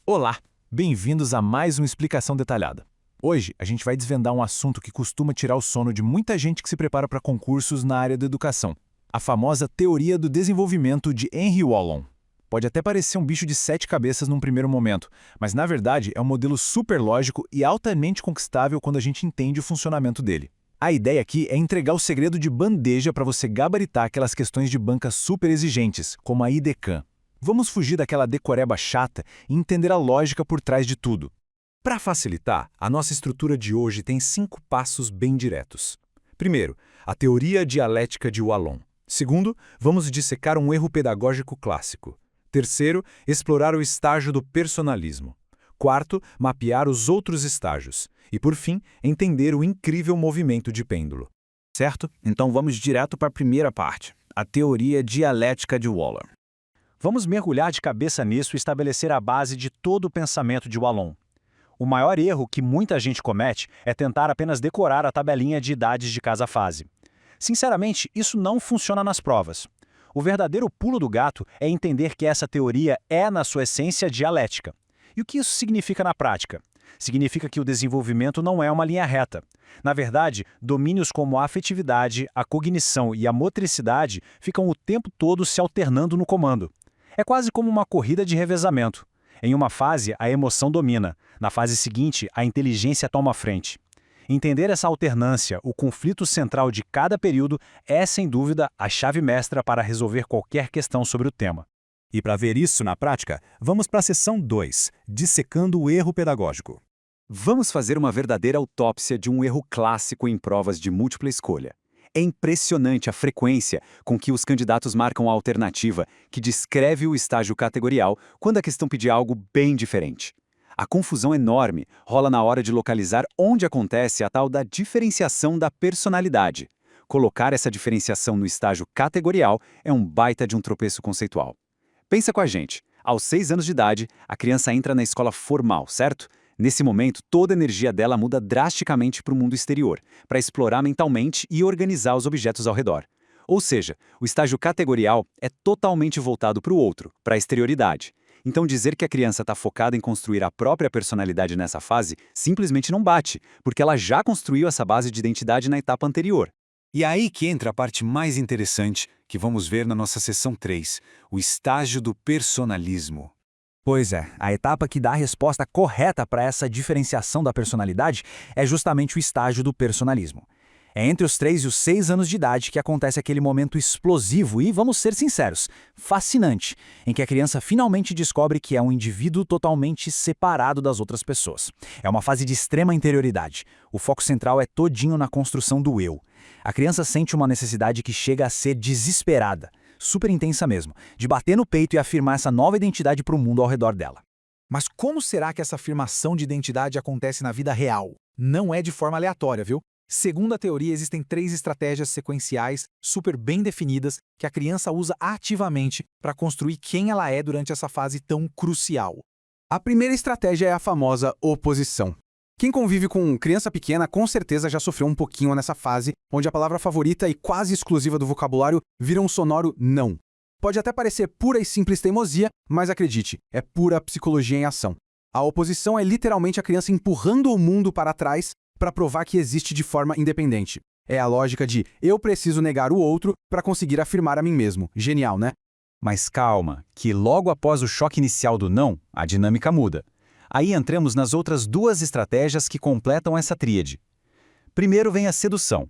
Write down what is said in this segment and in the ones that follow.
Olá, bem-vindos a mais uma explicação detalhada. Hoje a gente vai desvendar um assunto que costuma tirar o sono de muita gente que se prepara para concursos na área da educação. A famosa teoria do desenvolvimento de Henry Wallon. Pode até parecer um bicho de 7 cabeças num primeiro momento, mas na verdade é um modelo super lógico e altamente conquistável quando a gente entende o funcionamento dele. A ideia aqui é entregar o segredo de bandeja para você gabaritar aquelas questões de banca super exigentes, como a IDECAN. Vamos fugir daquela decoreba chata e entender a lógica por trás de tudo. Para facilitar, a nossa estrutura de hoje tem 5 passos bem diretos. Primeiro, a teoria dialética de Wallon. Segundo, vamos dissecar um erro pedagógico clássico. Terceiro, explorar o estágio do personalismo. Quarto, mapear os outros estágios. E, por fim, entender o incrível movimento de pêndulo. Certo? Então vamos direto para a primeira parte, a teoria dialética de Wallon. Vamos mergulhar de cabeça nisso e estabelecer a base de todo o pensamento de Wallon. O maior erro que muita gente comete é tentar apenas decorar a tabelinha de idades de cada fase. Sinceramente, isso não funciona nas provas. O verdadeiro pulo do gato é entender que essa teoria é, na sua essência, dialética. E o que isso significa na prática? Significa que o desenvolvimento não é uma linha reta. Na verdade, domínios como a afetividade, a cognição e a motricidade ficam o tempo todo se alternando no comando. É quase como uma corrida de revezamento. Em uma fase, a emoção domina. Na fase seguinte, a inteligência toma a frente. Entender essa alternância, o conflito central de cada período, é, sem dúvida, a chave mestra para resolver qualquer questão sobre o tema. E para ver isso na prática, vamos para a seção 2, dissecando o erro pedagógico. Vamos fazer uma verdadeira autópsia de um erro clássico em provas de múltipla escolha. É impressionante a frequência com que os candidatos marcam a alternativa que descreve o estágio categorial quando a questão pedir algo bem diferente. A confusão enorme rola na hora de localizar onde acontece a tal da diferenciação da personalidade. Colocar essa diferenciação no estágio categorial é um baita de um tropeço conceitual. Pensa com a gente, aos 6 anos de idade, a criança entra na escola formal, certo? Nesse momento, toda a energia dela muda drasticamente para o mundo exterior, para explorar mentalmente e organizar os objetos ao redor. Ou seja, o estágio categorial é totalmente voltado para o outro, para a exterioridade. Então dizer que a criança está focada em construir a própria personalidade nessa fase simplesmente não bate, porque ela já construiu essa base de identidade na etapa anterior. E é aí que entra a parte mais interessante que vamos ver na nossa seção 3, o estágio do personalismo. Pois é, a etapa que dá a resposta correta para essa diferenciação da personalidade é justamente o estágio do personalismo. É entre os 3 e os 6 anos de idade que acontece aquele momento explosivo e, vamos ser sinceros, fascinante, em que a criança finalmente descobre que é um indivíduo totalmente separado das outras pessoas. É uma fase de extrema interioridade. O foco central é todinho na construção do eu. A criança sente uma necessidade que chega a ser desesperada, super intensa mesmo, de bater no peito e afirmar essa nova identidade para o mundo ao redor dela. Mas como será que essa afirmação de identidade acontece na vida real? Não é de forma aleatória, viu? Segundo a teoria, existem 3 estratégias sequenciais super bem definidas que a criança usa ativamente para construir quem ela é durante essa fase tão crucial. A primeira estratégia é a famosa oposição. Quem convive com criança pequena com certeza já sofreu um pouquinho nessa fase, onde a palavra favorita e quase exclusiva do vocabulário vira um sonoro não. Pode até parecer pura e simples teimosia, mas acredite, é pura psicologia em ação. A oposição é literalmente a criança empurrando o mundo para trás para provar que existe de forma independente. É a lógica de eu preciso negar o outro para conseguir afirmar a mim mesmo. Genial, né? Mas calma, que logo após o choque inicial do não, a dinâmica muda. Aí entramos nas outras 2 estratégias que completam essa tríade. Primeiro vem a sedução.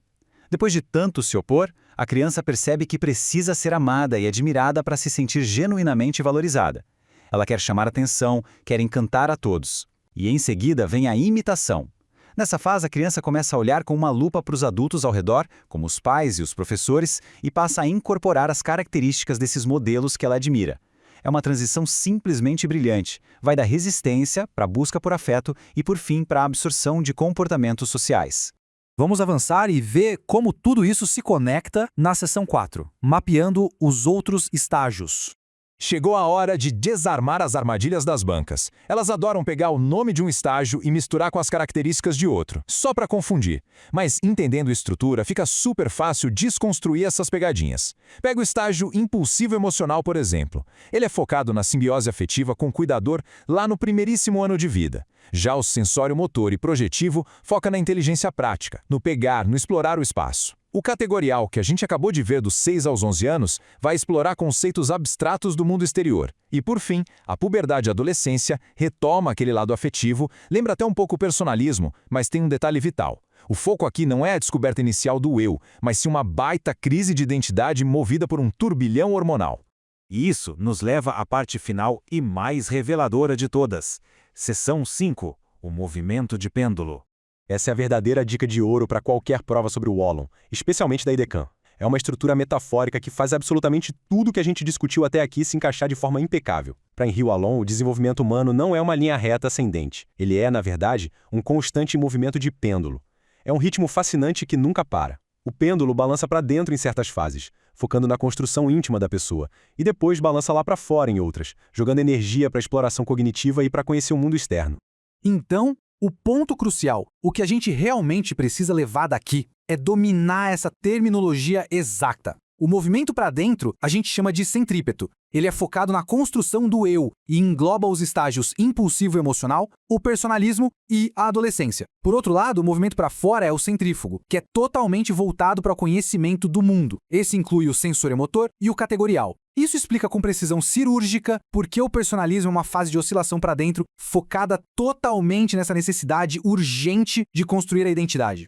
Depois de tanto se opor, a criança percebe que precisa ser amada e admirada para se sentir genuinamente valorizada. Ela quer chamar atenção, quer encantar a todos. E em seguida vem a imitação. Nessa fase, a criança começa a olhar com uma lupa para os adultos ao redor, como os pais e os professores, e passa a incorporar as características desses modelos que ela admira. É uma transição simplesmente brilhante. Vai da resistência para a busca por afeto e, por fim, para a absorção de comportamentos sociais. Vamos avançar e ver como tudo isso se conecta na seção 4, mapeando os outros estágios. Chegou a hora de desarmar as armadilhas das bancas. Elas adoram pegar o nome de um estágio e misturar com as características de outro, só para confundir. Mas entendendo a estrutura, fica super fácil desconstruir essas pegadinhas. Pega o estágio impulsivo emocional, por exemplo. Ele é focado na simbiose afetiva com o cuidador lá no primeiríssimo ano de vida. Já o sensório motor e projetivo foca na inteligência prática, no pegar, no explorar o espaço. O categorial, que a gente acabou de ver dos 6 aos 11 anos, vai explorar conceitos abstratos do mundo exterior. E, por fim, a puberdade e adolescência retoma aquele lado afetivo, lembra até um pouco o personalismo, mas tem um detalhe vital. O foco aqui não é a descoberta inicial do eu, mas sim uma baita crise de identidade movida por um turbilhão hormonal. E isso nos leva à parte final e mais reveladora de todas. Seção 5. O movimento de pêndulo. Essa é a verdadeira dica de ouro para qualquer prova sobre o Wallon, especialmente da IDECAM. É uma estrutura metafórica que faz absolutamente tudo que a gente discutiu até aqui se encaixar de forma impecável. Para Henri Wallon, o desenvolvimento humano não é uma linha reta ascendente. Ele é, na verdade, um constante movimento de pêndulo. É um ritmo fascinante que nunca para. O pêndulo balança para dentro em certas fases, focando na construção íntima da pessoa, e depois balança lá para fora em outras, jogando energia para a exploração cognitiva e para conhecer o mundo externo. Então, o ponto crucial, o que a gente realmente precisa levar daqui, é dominar essa terminologia exata. O movimento para dentro a gente chama de centrípeto. Ele é focado na construção do eu e engloba os estágios impulsivo-emocional, o personalismo e a adolescência. Por outro lado, o movimento para fora é o centrífugo, que é totalmente voltado para o conhecimento do mundo. Esse inclui o sensor-motor e o categorial. Isso explica com precisão cirúrgica por que o personalismo é uma fase de oscilação para dentro focada totalmente nessa necessidade urgente de construir a identidade.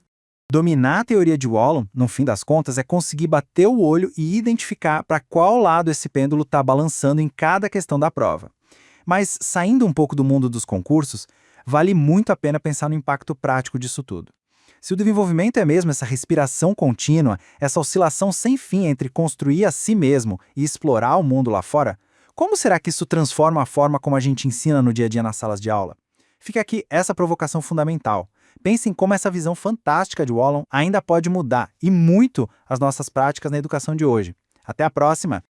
Dominar a teoria de Wallon, no fim das contas, é conseguir bater o olho e identificar para qual lado esse pêndulo está balançando em cada questão da prova. Mas, saindo um pouco do mundo dos concursos, vale muito a pena pensar no impacto prático disso tudo. Se o desenvolvimento é mesmo essa respiração contínua, essa oscilação sem fim entre construir a si mesmo e explorar o mundo lá fora, como será que isso transforma a forma como a gente ensina no dia a dia nas salas de aula? Fica aqui essa provocação fundamental. Pense em como essa visão fantástica de Wallon ainda pode mudar, e muito, as nossas práticas na educação de hoje. Até a próxima!